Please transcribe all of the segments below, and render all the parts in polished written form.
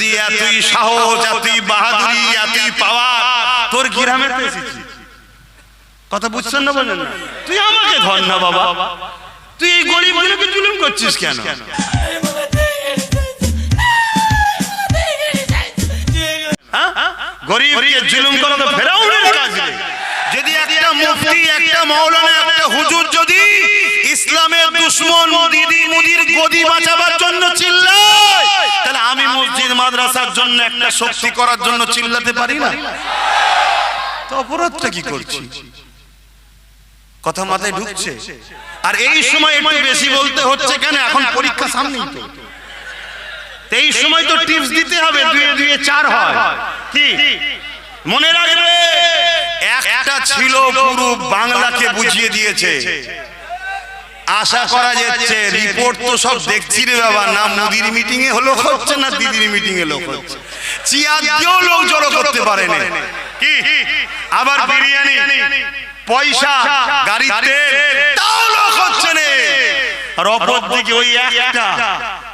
যদি এতই সাহস, এতই বাহাদুরি, এতই পাওয়ার তোর গ্রামে এসেছিস, কথা বুঝছেন না? বলেন না, তুই আমাকে ধর না বাবা, তুই এই গরিব গুলোকে জুলুম করছিস কেন? গরিবকে জুলুম করা তো ফেরাউনের কাজ। যদি একটা মুফতি, একটা মাওলানা, একটা হুজুর যদি ইসলামের দুশমন দিদি মুদির গদি বাঁচাবার জন্য চিল্লায়, তাহলে আমি মসজিদ মাদ্রাসার জন্য একটা শক্তি করার জন্য চিল্লাতে পারি না? তো অপরাধটা কি করছি? কথা মাথায় ঢুকছে? আর এই সময় একটু বেশি বলতে হচ্ছে কেন? এখন পরীক্ষা সামনেই তো, এই সময় তো টিপস দিতে হবে, 2 এ 2 4 হয়। কি মনে রাখবে, একটা ছিল পুরো বাংলাকে বুঝিয়ে দিয়েছে। আশা করা যাচ্ছে, রিপোর্ট তো সব দেখছি রে বাবা, না মুদির মিটিং এ হলো হচ্ছে, না দিদির মিটিং এ লোক হচ্ছে, চেয়ার দিয়েও লোক জড়ো করতে পারে না। কি আবার বিরিয়ানি, পয়সা, গাড়িতে তাও লোক হচ্ছে না। আর অপর দিকে ওই একটা,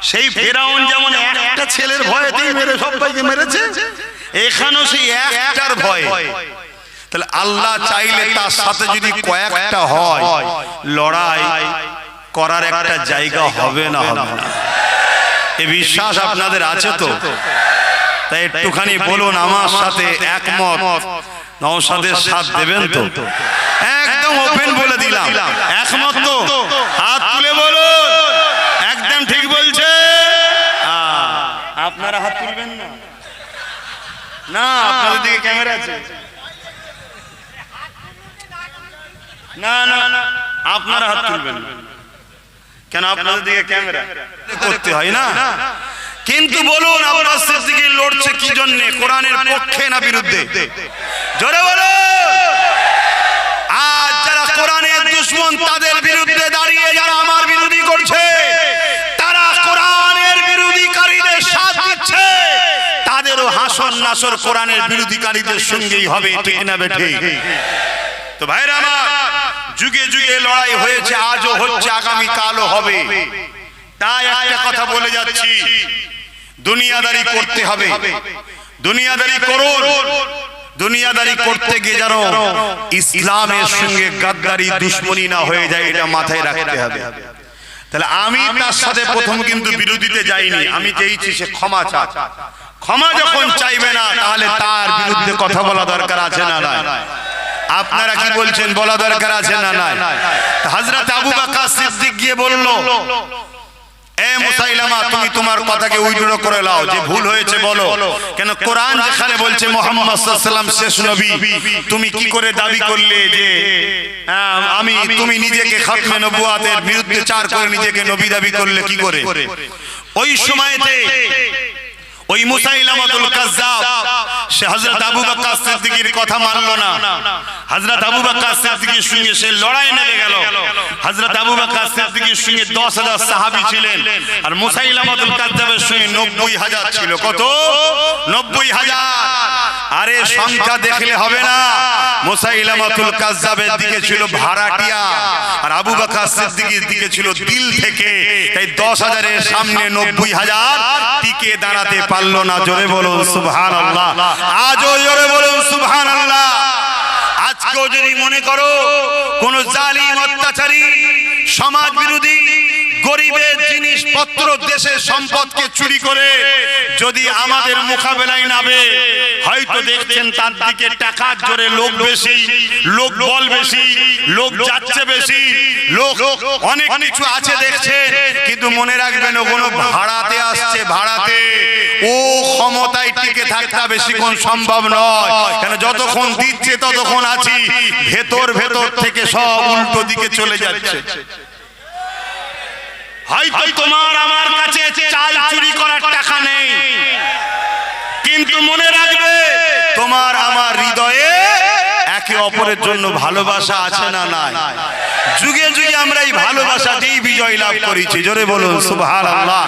সেই ফেরাউন যেমন একটা ছেলের ভয়েতেই মেরে সবাইকে মেরেছে, এখানেও সেই একটার ভয়। তাহলে আল্লাহ চাইলে তার সাথে যদি কয়েকটা হয়, লড়াই করার একটা জায়গা হবে না, হবে না। এই বিশ্বাস আপনাদের আছে তো? তাই একটুখানি বলুন আমার সাথে একমত, নওশাদের সাথ দেবেন তো? একদম ওপেন বলে দিলাম, একমত তো? হাত তুলে বলুন, একদম ঠিক বলছে। আপনারা হাত তুলবেন না? না, আপনাদের দিকে ক্যামেরা আছে। না না না, আপনারা হাত তুলবেন না কেন? আপনাদের দিকে ক্যামেরা করতে হয় না? কিন্তু বলুন, আব্বাস সিদ্দিকী লড়ছে কি জন্য? কোরআনের পক্ষে না বিরুদ্ধে? জোরে বলো। আজ যারা কোরআনের দুশমন, তাদের বিরুদ্ধে দাঁড়িয়ে যারা আমার বিরোধী করছে, তারা কোরআনের বিরোধীকারীদের সাথ দিচ্ছে, তাদেরও হাসর নাসর কোরআনের বিরোধীকারীদের সঙ্গেই হবে, ঠিক না বেঠিক? তো ভাইরা আমার, যুগে যুগে লড়াই হয়েছে, আজও হচ্ছে, আগামী কালও হবে। তাই একটা কথা বলে যাচ্ছি, দুনিয়াদারি করতে হবে, দুনিয়াদারি করুন। দুনিয়াদারি করতে গিয়ে যেন ইসলামের সঙ্গে গাদ্দারি, দুশমনি না হয়ে যায়, এটা মাথায় রাখতে হবে। তাহলে আমি তার সাথে প্রথম কিন্তু বিরোধীতে যাইনি, আমি চেয়েছি সে ক্ষমা চায়। ক্ষমা যখন চাইবে না, তাহলে তার বিরুদ্ধে কথা বলা দরকার আছে না নাই? আপনারা কি বলছেন, বলা দরকার আছে না নাই? হযরত আবু বকর সিদ্দিক গিয়ে বলল, এ মুসাইলামা, তুমি তোমার কথাকে উইথড্র করে নাও, যে ভুল হয়েছে বলো। কেন কোরআন যেখানে বলছে মুহাম্মদ সাল্লাল্লাহু আলাইহি ওয়াসাল্লাম শেষ নবী, তুমি কি করে দাবি করলে যে তুমি নিজেকে খাতমে নবুয়াতের বিরুদ্ধে চার করে নিজেকে নবী দাবি করলে কি করে? ওই সময়তে ওই মুসাইলামাতুল কাজ্জাব সে হযরত আবু বকর সিদ্দিকীর কথা মানলো না। হযরত আবু বকর সিদ্দিকীর সঙ্গে সে লড়াই নেমে গেল। হযরত আবু বকর সিদ্দিকীর সঙ্গে 10,000 সাহাবী ছিলেন, আর মুসাইলামাতুল কাজ্জাবের সঙ্গে 90,000 ছিল। কত? 90,000। আরে সংখ্যা দেখলে হবে না, মুসাইলামাতুল কাজ্জাবের দিকে ছিল ভাড়াটিয়া, আর আবু বকর সিদ্দিকীর দিকে ছিল দিল থেকে। তাই 10,000 এর সামনে 90,000 টিকে দাঁড়াতে পারলো না। জোরে বলুন সুবহানাল্লাহ। আজও জোরে বলুন সুবহানাল্লাহ। আজকেও যদি মনে করো কোন জালিম, অত্যাচারী, সমাজ বিরোধী, গরিবের জিনিসপত্র, দেশের সম্পদকে চুরি করে যদি আমাদের মোকাবেলায় নামে, হয়তো দেখছেন তার দিকে টাকার জোরে লোক বেশি, লোক বল বেশি, লোক যাচ্ছে বেশি, লোক অনেক কিছু আছে দেখছেন, কিন্তু মনে রাখবেন ও কোনো ভাড়াতে আসছে, ভাড়াতে। ও ক্ষমতায় টিকে থাকতে বেশিক্ষণ সম্ভব নয়, কেন যতক্ষণ দিচ্ছে ততক্ষণ আছি, ভেতর ভেতর থেকে সব উল্টো দিকে চলে যাচ্ছে। হয়তো তোমার আমার কাছে চাল চুরি করার টাকা নেই, কিন্তু মনে রাখবে তোমার আমার হৃদয়ে একে অপরের জন্য ভালোবাসা আছে না নাই? যুগে যুগে আমরা এই ভালোবাসাতেই বিজয় লাভ করেছি। জোরে বলুন সুবহানাল্লাহ।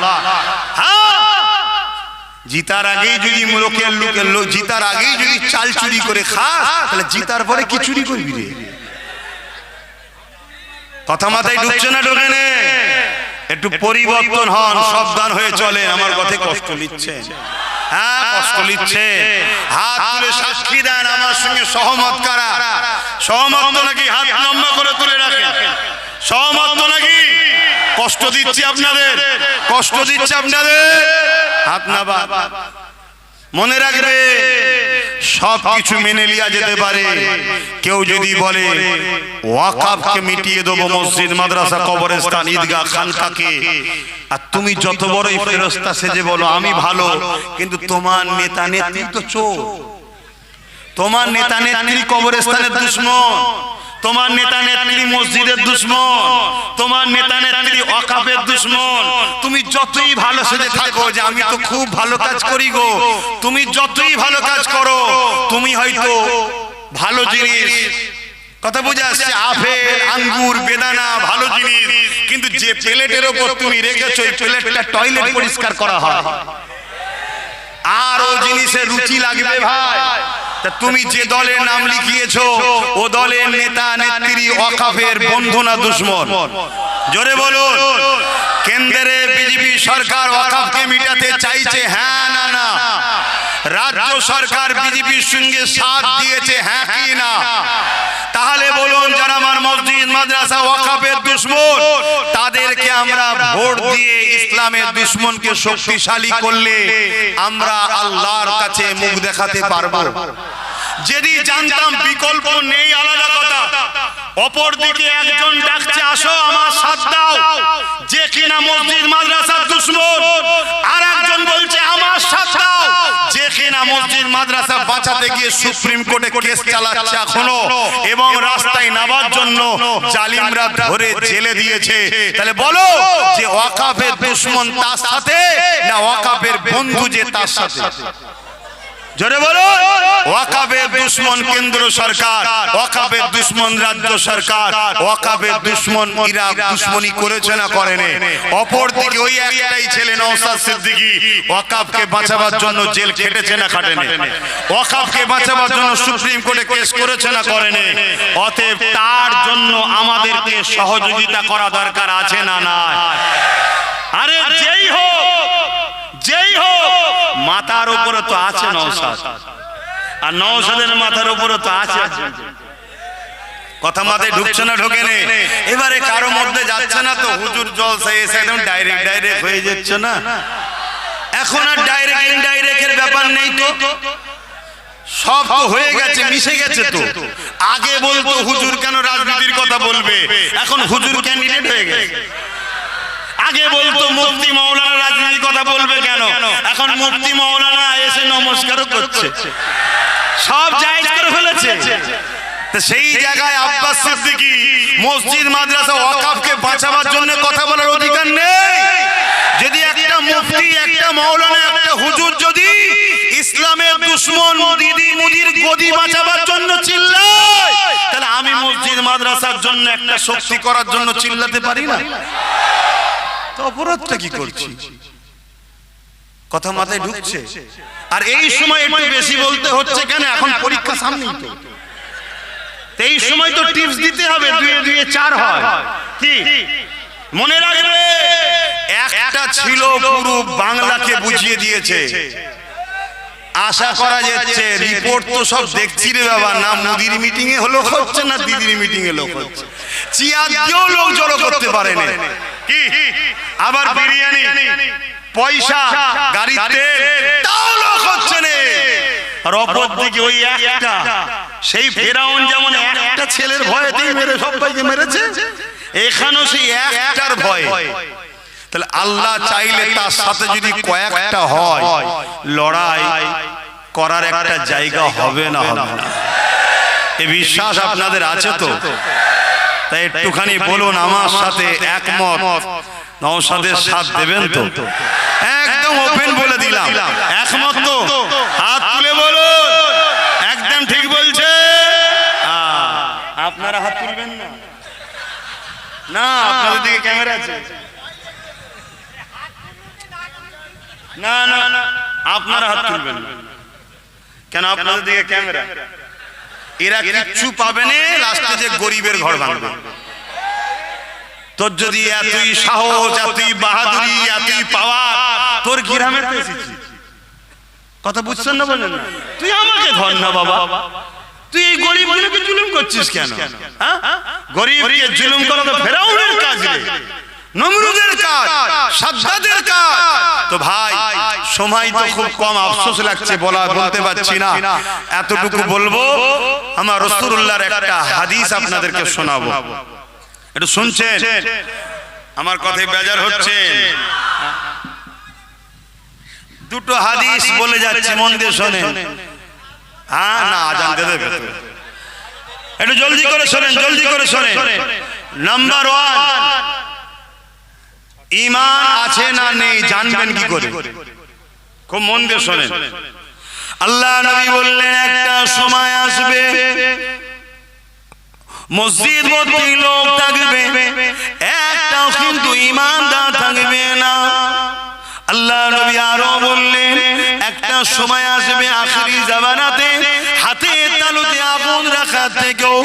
জিতার আগেই যদি জিতার আগেই যদি চাল চুরি করে খাস, তাহলে জিতার পরে কি চুরি করবি রে? কথা মাথায় ঢুকছে না? ঢোকে না? একটু পরিবর্তন হন, সাবধান হয়ে চলেন। আমার কথায় কষ্ট নিচ্ছেন? হ্যাঁ কষ্ট নিচ্ছে, হাত তুলে সাক্ষী দেন আমার সঙ্গে সহমত কারা। সহমত তো নাকি হাত লম্বা করে তুলে রাখেন, সহমত তো নাকি। কষ্ট দিচ্ছি আপনাদের, কষ্ট দিচ্ছে আপনাদের, হাত না বা। মনে রাখবে সব কিছু মেনে লিয়া যেতে পারে, কেউ যদি বলে ওয়াকফকে মিটিয়ে দেবো মসজিদ মাদ্রাসা কবরস্থান ঈদগাহ খানকাকে, আর তুমি যত বড়ই ফেরেশতা সেজে বলো আমি ভালো, কিন্তু তোমার নেতা নেত্রী তো চোর, তোমার নেতা নেত্রী কবরস্থানের দুশমন, তোমার নেতা নেত্রী মসজিদের দুশমন, তোমার নেতা নেত্রী ওয়াকফের দুশমন। তুমি যতই ভালো সেজে থাকো যে আমি তো খুব ভালো কাজ করি গো, তুমি যতই ভালো কাজ করো, তুমি হয়তো ভালো জিনিস, কথা বুঝে আসছে, আপেল আঙ্গুর বেদানা ভালো জিনিস, কিন্তু যে প্লেটের ওপর তুমি রেখেছো ওই প্লেটটা টয়লেট পরিষ্কার করা হয়, আর ও জিনিসের রুচি লাগবে ভাই। তা তুমি যে দলের নাম লিখিয়েছো ও দলের নেতা নেত্রী ওয়াকফের বন্ধু না দুশমন? জোরে বলুন। কেন্দ্রে বিজেপি সরকার ওয়াকফকে মিটাতে চাইছে, হ্যাঁ না না? রাজ্য সরকার বিজেপির সঙ্গে সাথ দিয়েছে, হ্যাঁ কি না? তাহলে বলুন যারা আমার মসজিদ মাদ্রাসা ওয়াকফের দুশমন তাদেরকে আমরা ভোট দিয়ে ইসলামের দুশমনকে শক্তিশালী করলে আমরা আল্লাহর কাছে মুখ দেখাতে পারবো। যদি জানতাম বিকল্প নেই আলাদা কথা, অপর দিকে একজন ডাকছে আসো আমার সাথ দাও, যে কিনা মসজিদ মাদ্রাসার দুশমন, আর একজন বলছে আমার সাথ দাও, যে কিনা মসজিদ মাদ্রাসা বাঁচাতে গিয়ে সুপ্রিম কোর্টে কেস চালাচ্ছে এখনো, এবং রাস্তায় নামার জন্য জালিমরা ধরে জেলে দিয়েছে। তাহলে বলো যে ওয়াকফের দুশমন তার সাথে না ওয়াকফের বন্ধু যে তার সাথে? জোরে বলো। ওয়াকফের দুশমন কেন্দ্র সরকার, ওয়াকফের দুশমন রাজ্য সরকার, ওয়াকফের দুশমন ইরা দুশমনি করেছে না করেনি? অপর দিকে ওই একটাই ছেলে নওশাদ সিদ্দিকী ওয়াকফকে বাঁচাবার জন্য জেল খেটেছে না খাটেনি? ওয়াকফকে বাঁচাবার জন্য সুপ্রিম কোর্টে কেস করেছে না করেনি? অতএব তার জন্য আমাদেরকে সহযোগিতা করা দরকার আছে না না? আরে যেই হোক যেই হোক মাথার উপরে তো আছে নওশাদ, আর নওশাদের মাথার উপরে তো আছে। কথা মাথায় ঢুকছে না ঢোকে নে? এবারে কারো মধ্যে যাচ্ছে না তো হুজুর জলসা এসে একদম ডাইরেক্ট ডাইরেক্ট হয়ে যাচ্ছে না? এখন আর ডাইরেক্ট ইনডাইরেক্টের ব্যাপার নেই তো, সব তো হয়ে গেছে, মিশে গেছে তো। আগে বলতো হুজুর কেন রাজনীতির কথা বলবে, এখন হুজুর ক্যান্ডিডেট হয়ে গেছে। আগে বলতো মুফতি মাওলানা রাজনীতির কথা বলবে কেন, এখন মুফতি মাওলানা এসে নমস্কারও করছে, সব জায়েজ করে ফেলেছে। সেই জায়গায় আব্বাস সিদ্দিকী মসজিদ মাদ্রাসা ওয়াকফকে বাঁচাবার জন্য কথা বলার অধিকার নেই? যদি একটা মুফতি একটা মাওলানা একটা হুজুর যদি ইসলামের দুশমন দিদি মুদির গদি বাঁচাবার জন্য চিল্লায়, তাহলে আমি মসজিদ মাদ্রাসার জন্য একটা শক্তি করার জন্য চিল্লাতে পারি না? অপরাধটা কি করছি? কথা মাথায় ঢুকছে? আর এই সময় একটু বেশি বলতে হচ্ছে কেন, এখন পরীক্ষা সামনেই তো, এই সময় তো টিপস দিতে হবে, দুয়ে দুয়ে চার হয়। কি মনে রাখবে, একটা ছিল পুরো বাংলাকে বুঝিয়ে দিয়েছে। আশা করা যাচ্ছে রিপোর্ট তো সব দেখছি রে বাবা, না মোদির মিটিং এ হলো হচ্ছে না দিদির মিটিং এ লোক হচ্ছে, চেয়ার দিয়েও লোক জড়ো করতে পারে না। কি আবার বিরিয়ানি পয়সা গাড়িতে তাও লোক হচ্ছে না। আর অপর দিকে ওই একটা সেই ফেরাউন যেমন একটা ছেলের ভয়েতেই মেরে সবাইকে মেরেছে, এখানেও সেই একটার ভয়। তাহলে আল্লাহ চাইলে তার সাথে যদি কয়েকটা হয়, লড়াই করার একটা জায়গা হবে না হবে না? এই বিশ্বাস আপনাদের আছে তো? তাই একটুখানি বলুন আমার সাথে একমত, নওশাদের সাথ দেবেন তো? একদম ওপেন বলে দিলাম, একমত তো? হাত তুলে বলুন একদম ঠিক বলছে। আপনারা হাত তুলবেন না? না, আপনাদের দিকে ক্যামেরা আছে। না না না, আপনারা হাত তুলবেন না কেন? আপনাদের দিকে ক্যামেরা। এরা কিচ্ছু পাবে না, লাস্টে যে গরিবের ঘর ভাঙবে। তোর যদি এতই সাহস, এতই বাহাদুরি, এতই পাওয়ার, তোর গ্রামে তো এসেছি, কথা বুঝছেন না? বলেন না, তুই আমাকে ধর না বাবা, তুই এই গরিবগুলোকে জুলুম করছিস কেন? গরিবকে জুলুম করা তো ফেরাউনের কাজ, নমরুদের কাজ, সাদ্দাদের কাজ। তো ভাই সময় তো খুব কম, আফসোস লাগছে বলতে পারছি না, এতটুকু বলবো। আমার রাসূলুল্লাহর একটা হাদিস আপনাদেরকে শোনাবো, একটু শুনছেন? আমার কথায় বেজার হচ্ছে? দুটো হাদিস বলে যাচ্ছে, মন দিয়ে শোনেন। হ্যাঁ না, আজান দিয়ে দেবে তো, একটু জলদি করে শোনেন, জলদি করে শোনেন। নাম্বার 1, ঈমান আছে না নেই জানবেন কি করে? খুব মন দিয়ে শোনেন। আল্লাহ নবী বললেন একটা সময় আসবে মসজিদ ভর্তি লোক থাকবে, একটাও কিন্তু ঈমানদার থাকবে না। আল্লাহ নবী আরো বললেন একটা সময় আসবে আখিরি জামানাতে হাতে তালুতে আগুন রাখার থেকেও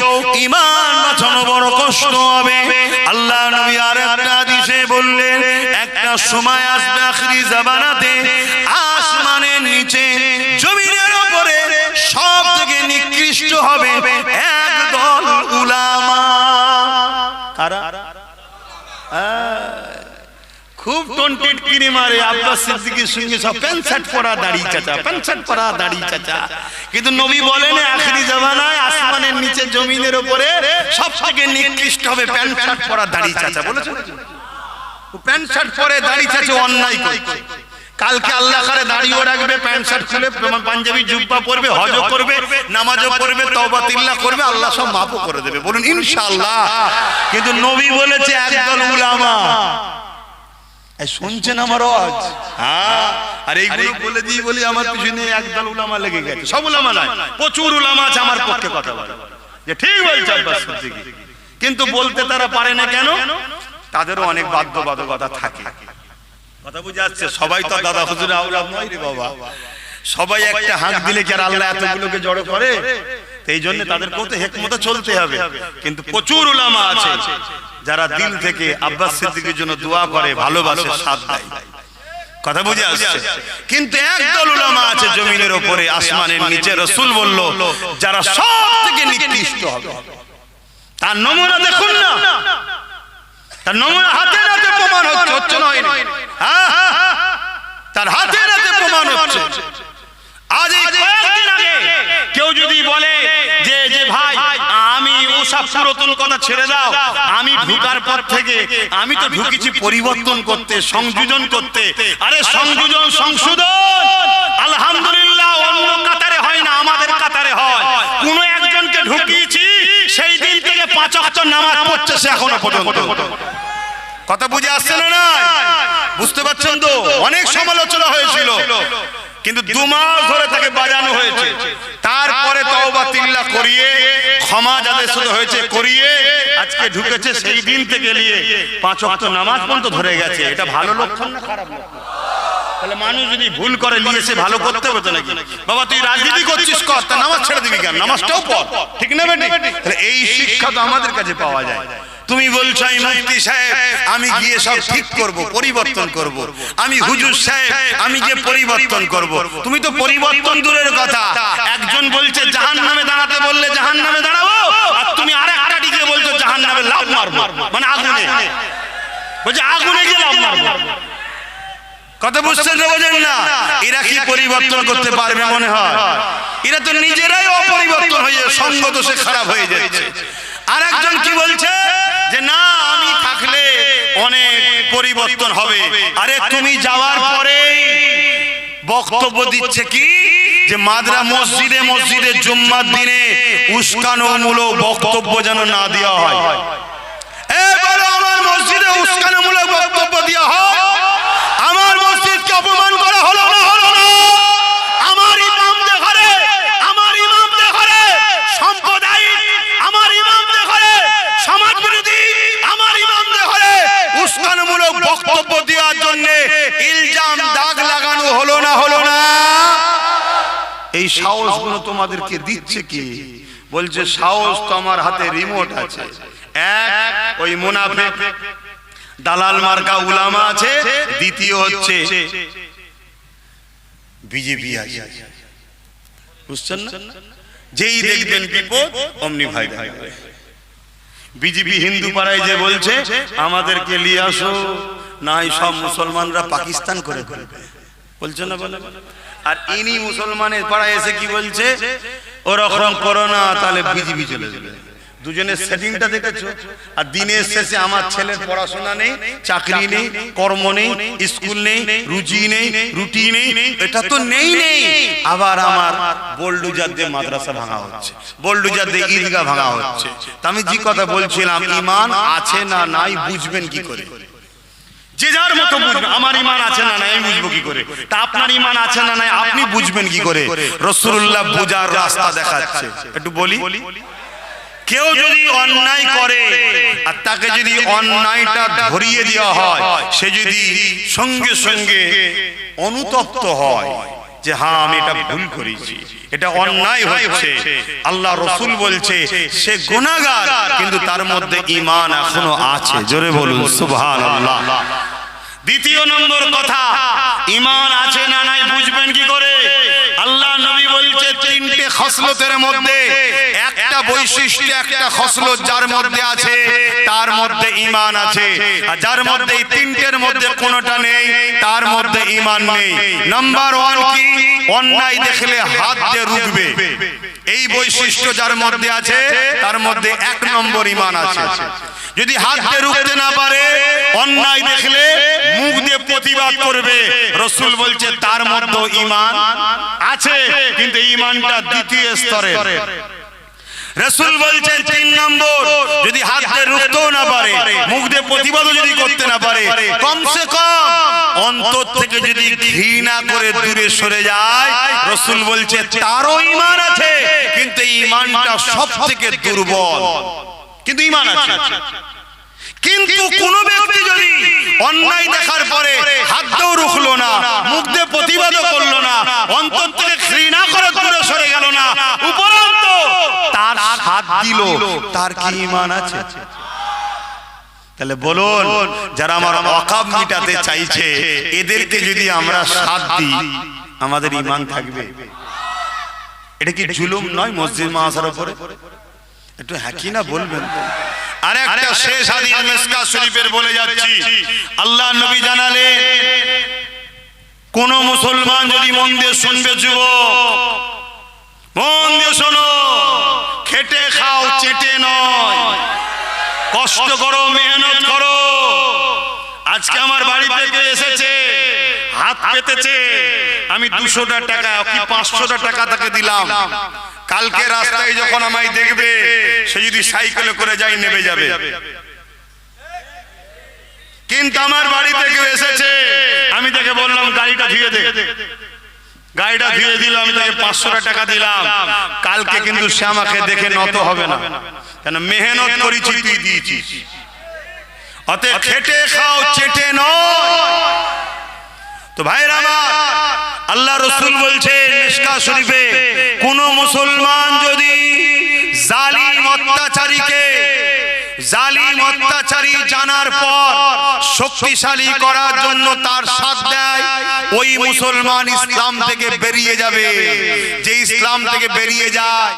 ঈমান বাঁচানো বড় কষ্ট হবে। আল্লাহ নবী আরেকটা হাদিসে বললেন একটা সময় আসবে আখিরি জামানাতে আসমানের নিচে জমিনের উপরে সবথেকে নিকৃষ্ট হবে একদল উলামা। কারা? খুব টন্টেড কিনে মারে আব্বাস সিদ্দিকীর সঙ্গে সব প্যান্ট শার্ট পরা দাড়ি চাচা, প্যান্ট শার্ট পরা দাড়ি চাচা। কিন্তু নবী বলেন আখিরি জামানায় আসমানের নিচে জমিনের উপরে সবথেকে নিকৃষ্ট হবে প্যান্ট শার্ট পরা দাড়ি চাচা। বলেছেন প্যান্ট শার্ট পরে দাড়ি চাচা অন্যায় করছে, কালকে আল্লাহ করে দাড়িও রাখবে, প্যান্ট শার্ট খুলে পাঞ্জাবি জুব্বা পরবে, হজও করবে, নামাজও পড়বে, তওবা তিল্লাহ করবে, আল্লাহ সব মাফও করে দেবে। বলুন ইনশাআল্লাহ। কিন্তু নবী বলেছে একদল উলামা, শুনছেন আমার আওয়াজ? হ্যাঁ, আর এইগুলো বলে দিই বলি আমার পিছনে একদল উলামা লেগে গেছে। সব উলামা নয়, প্রচুর উলামা আছে আমার পক্ষে কথা বলে যে ঠিক বলছে আব্বাস সিদ্দিকী, কিন্তু বলতে তারা পারে না কেন? তাদেরও অনেক বাধ্যবাধকতা থাকে। কথা বুঝে আসছে? সবাই তো দাদা হুজুরের আওলাদ নয় রে বাবা, সবাই একটা হাঁক দিলে কি আর আল্লাহ এতগুলোকে জড়ো করে? এই জন্য তাদেরকেও তো হিকমতে চলতে হবে। কিন্তু প্রচুর উলামা আছে যারা দিল থেকে আব্বাস সিদ্দিকীর জন্য দোয়া করে, ভালোবাসে, সাথ দেয়। কথা বুঝে আসছে? কিন্তু একদল উলামা আছে জমিনের উপরে আসমানের নিচে, রাসূল বলল যারা সবথেকে নিকৃষ্ট হবে। তার নমুনা দেখুন না, তার নমুনা হাতে হাতে প্রমাণ হচ্ছে না? হ্যাঁ, তার হাতে হাতে প্রমাণ হচ্ছে। আজ এই কয়েকদিন আগে কেউ যদি বলে যে যে ভাই আমি ওসব পুরাতন কথা ছেড়ে দাও, আমি ঢুকার পর থেকে আমি তো ঢুকেছি পরিবর্তন করতে, সংযোজন করতে। আরে সংযোজন সংশোধন আলহামদুলিল্লাহ অন্য কাতারে হয় না, আমাদের কাতারে হয়। কোন একজনকে ঢুকিয়েছি, সেই দিন থেকে 5 ওয়াক্ত নামাজ পড়ছে সে এখনো পর্যন্ত। কথা বুঝে আসছে না? বুঝতে পারছেন তো? অনেক সমালোচনা হয়েছিল, কিন্তু 2 মাস ধরে তাকে বাজানো হয়েছে। তারপরে তওবা তিল্লাহ করিয়ে ক্ষমা যাদের সাথে হয়েছে করিয়ে আজকে ঢুকেছে, সেই দিন থেকে নিয়ে 5 ওয়াক্ত নামাজ পর্যন্ত ধরে গেছে। এটা ভালো লক্ষণ না খারাপ লক্ষণ? তাহলে মানুষ যদি ভুল করে নিয়েছে ভালো করতে হবে তো নাকি? বাবা তুই রাজনীতি করছিস কর, তা নামাজ ছেড়ে দিবি কেন? নামাজটাও পড়, ঠিক না বেটি? তাহলে এই শিক্ষা তো আমাদের কাছে পাওয়া যায়। তুমি বলছো আমি মুফতি সাহেব আমি গিয়ে সব ঠিক করব, পরিবর্তন করব, আমি হুজুর সাহেব আমি গিয়ে পরিবর্তন করব। তুমি তো পরিবর্তন দূরের কথা, একজন বলছে জাহান্নামে দাঁড়াতে বললে জাহান্নামে দাঁড়াবো, আর তুমি আরেকটা দিকে বলছো জাহান্নামে লাফ মারবো, মানে আগুনে, বলছে আগুনে গিয়ে লাফ মারবো। কথা বুঝছেন না? বোঝেন না? এরা কি পরিবর্তন করতে পারবে মনে হয়? এরা তো নিজেরাই অপরিবর্তন হয়ে সঙ্গ দোষে খারাপ হয়ে যাচ্ছে। আর একজন কি বলছে যে না আমি থাকলে অনেক পরিবর্তন হবে। আরে তুমি যাওয়ার পরে বক্তব্য দিচ্ছে কি যে মাদ্রা মসজিদে মসজিদে জুম্মার দিনে উস্কানোমূলক বক্তব্য যেন না দেওয়া হয়। এবারে আমার মসজিদে উস্কানোমূলক বক্তব্য দেওয়া হয়, আমার মসজিদকে অপমান করা হলো না? হলো না? আমার ইমামদের ঘরে, আমার ইমামদের ঘরে সাম্প্রদায়িক, আমার ইমামদের ঘরে সমাজ বিরোধী, আমার ইমামদের ঘরে উস্কানোমূলক বক্তব্য দেওয়ার জন্য ইলজাম দাগ লাগানো হলো না? হলো না? এই সাহসগুলো তোমাদেরকে দিচ্ছে কি? বলছে সাহস তো আমার হাতে রিমোট আছে। এক ওই মুনাফিক দালাল মার্কা উলামা আছে, দ্বিতীয় হচ্ছে বিজেপি আছে, বুঝছেন না? যেই দেখবেন বিপদ অমনি ভাই ভাই। বিজেপি হিন্দু পাড়ায় যে বলছে আমাদেরকে নিয়ে আসো, নাই সব মুসলমানরা পাকিস্তান করে ফেলবে, বলছে না বলে? আর ইনি মুসলমানের পাড়ায় এসে কি বলছে, ওরকম করো না তাহলে বিজেপি চলে যাবে। দুজনের সেটিংটা দেখেছো? আর দিনের শেষে আমার ছেলের পড়াশোনা নেই, চাকরি নেই, কর্ম নেই, স্কুল নেই, রুচি নেই, রুটি নেই, এটা তো নেই নেই। আবার আমার বোল্ডুজার দিয়ে মাদ্রাসা ভাঙা হচ্ছে, বোল্ডুজার দিয়ে ঈদগাহ ভাঙা হচ্ছে। তা আমি যে কথা বলছিলাম, ঈমান আছে না নাই বুঝবেন কি করে? যে যার মতো বুঝবে। আমার ঈমান আছে না নাই আমি বুঝবো কি করে? তা আপনার ঈমান আছে না নাই আপনি বুঝবেন কি করে? রাসূলুল্লাহ বুঝার রাস্তা দেখাচ্ছে। একটু বলি, কেউ যদি অন্যায় করে আর তাকে যদি অন্যায়টা ধরিয়ে দেওয়া হয়, সে যদি সঙ্গে সঙ্গে অনুতপ্ত হয় যে হ্যাঁ আমি এটা ভুল করেছি, এটা অন্যায় হচ্ছে, আল্লাহ রাসূল বলছে সে গুনাহগার, কিন্তু তার মধ্যে ঈমান এখনো আছে। জোরে বলুন সুবহানাল্লাহ। দ্বিতীয় নম্বর কথা, ঈমান আছে না নাই বুঝবেন কি করে? আল্লাহ নবী বলছে তিনটে খসলতের মধ্যে একটা বৈশিষ্ট্য, একটা খসলত যার মধ্যে আছে তার মধ্যে ঈমান আছে, আর যার মধ্যে এই তিনটের মধ্যে কোনোটা নেই তার মধ্যে ঈমান নেই। নাম্বার 1 কি? অন্যায় দেখলে হাত দিয়ে রুখবে। এই বৈশিষ্ট্য যার মধ্যে আছে তার মধ্যে 1 নম্বর ঈমান আছে। যদি হাত দিয়ে রুখতে না পারে, অন্যায় দেখলে মুখ দিয়ে প্রতিবাদ করবে, রাসূল বলছে তার মধ্যে ঈমান আছে, কিন্তু ঈমানটা দ্বিতীয় স্তরের। রাসূল বলছেন 3 নম্বর, যদি হাত দিয়ে রুখতেও না পারে, মুখ দিয়ে প্রতিবাদও যদি করতে না পারে, কমসে কম অন্তর থেকে যদি ঘৃণা করে দূরে সরে যায়, রাসূল বলছে তারও ঈমান আছে, কিন্তু এই ঈমানটা সবথেকে দুর্বল, কিন্তু ঈমান আছে। কিন্তু কোন ব্যক্তি যদি অন্যায় দেখার পরে হাত দিয়েও রুখলো না, মুখ দিয়ে প্রতিবাদও করলো না, অন্তর থেকে ঘৃণা করে দূরে সরে গেল না, উপরন্তু তার হাত দিল, তার কি ঈমান আছে? তাহলে বলুন, যারা আমার ওয়াকাব মিটাতে চাইছে এদেরকে যদি আমরা সাথ দিই, আমাদের ঈমান থাকবে? এটা কি জুলুম নয় মসজিদ মাদ্রাসার উপরে? একটু হ্যাঁ কি না বলবেন। আর একটা শেষ হাদিস মিশকাত শরীফের বলে যাচ্ছি, আল্লাহ নবী জানালেন কোন মুসলমান যদি মন দিয়ে শুনবে, যুবক মন দিয়ে শোনো, খেটে খাও চেটে নয়, কষ্ট করো, মেহনত করো। আজকে আমার বাড়ি থেকে এসেছে, হাত পেতেছে, আমি 200টা টাকা কি 500টা টাকা তাকে দিলাম, কালকে রাস্তায় যখন আমায় দেখবে, সে যদি সাইকেলে করে যায় নেমে যাবে। কিন্তু আমার বাড়ি থেকে এসেছে, আমি তাকে বললাম গাড়িটা ধুয়ে দে, গাড়িটা ধুয়ে দিল, আমি তাকে 500টা টাকা দিলাম, কালকে কিন্তু সে আমাকে দেখে নত হবে না, কেন মেহনত করেছি তুই দিয়েছিস। অতএব খেটে খাও চেটে নয়। তো ভাইরা আমার, আল্লাহ রাসূল বলছেন মিশকাত শরীফে, কোন মুসলমান যদি জালিম অত্যাচারী জানার পর শক্তিশালী করার জন্য তার সাথ দেয়, ওই মুসলমান ইসলাম থেকে বেরিয়ে যাবে। যে ইসলাম থেকে বেরিয়ে যায়